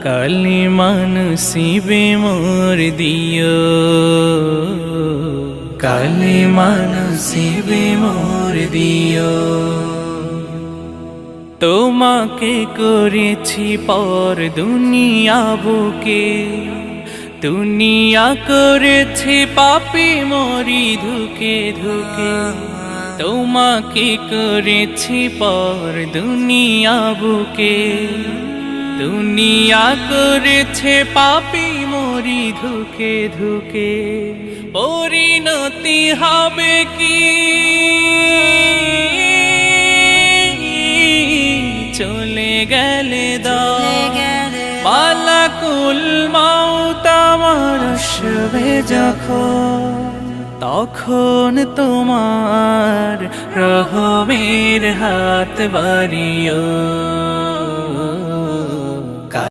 কালিমা নসিবে মোর দিও, কালিমা নসিবে মোর দিও। তোমাকে করেছি পর দুনিয়া বুকে, দুনিয়া করেছি পাপী মরি ধুকে ধুকে। তোমাকে করেছি পর দুনিয়া বুকে, দুনিয়া করেছে পাপী মরি ধুকে ধুকে। পরিণতি হবে কি চলে গেলে দাও, মালাকুল মাউত আমার আসবে যখন, তখন তোমার রহমের হাত বাড়িও।